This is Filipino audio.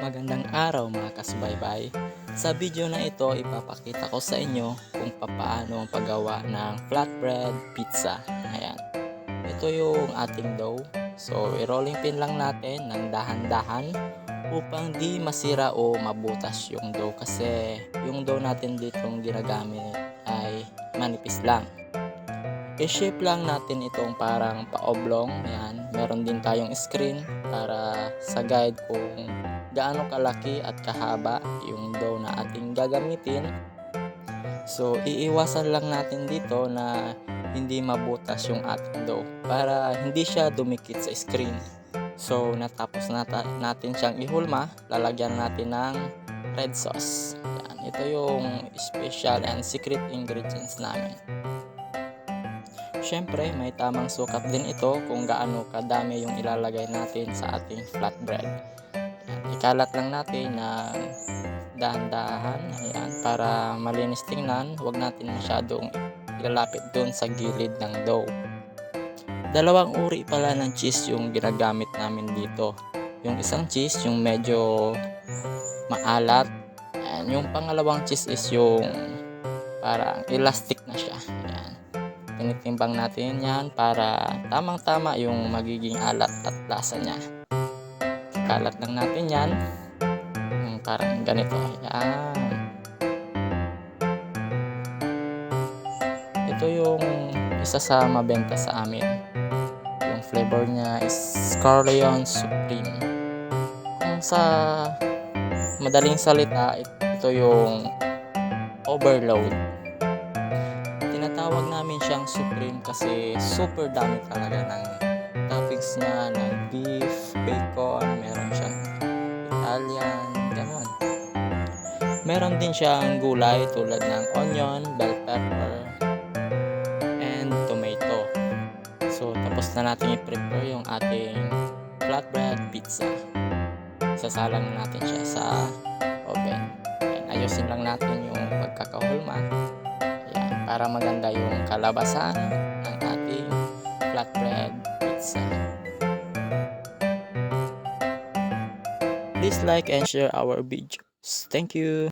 Magandang araw mga kasubaybay. Sa video na ito, ipapakita ko sa inyo kung paano ang paggawa ng flatbread pizza. Ayan. Ito yung ating dough. So, i-rolling pin lang natin ng dahan-dahan upang di masira o mabutas yung dough kasi yung dough natin ditong ginagamit ay manipis lang. I-shape lang natin itong parang pa-oblong. Ayan. Meron din tayong screen para sa guide kung gaano kalaki at kahaba yung dough na ating gagamitin. So, iiwasan lang natin dito na hindi mabutas yung ating dough para hindi siya dumikit sa screen. So, natapos natin siyang ihulma, lalagyan natin ng red sauce. Ayan. Ito yung special and secret ingredients namin. Siyempre, may tamang sukat din ito kung gaano kadami yung ilalagay natin sa ating flatbread. Ayan, ikalat lang natin ng dahan-dahan, ayan, para malinis tingnan. Huwag natin masyadong ilalapit doon sa gilid ng dough. Dalawang uri pala ng cheese yung ginagamit namin dito. Yung isang cheese, yung medyo maalat. Ayan, yung pangalawang cheese is yung parang elastic na siya. Ayan. Tinitimbang natin yan para tamang-tama yung magiging alat at lasa niya. Kalat lang natin yan. Parang ganito. Yan. Ito yung isa sa mabenta sa amin. Yung flavor niya is Scarleon Supreme. Kung sa madaling salita, ito yung overload. Tinatawag namin siyang Supreme kasi super dami talaga ng toppings niya, ng beef, bacon, meron siyang Italian, gano'n. Meron din siyang gulay tulad ng onion, bell pepper, and tomato. So, tapos na natin i-prepare yung ating flatbread pizza. Sasalang natin siya sa oven. And ayusin lang natin yung pagkakahulma. Ayan, para maganda yung kalabasan ng ating flatbread pizza. Please like and share our videos. Thank you.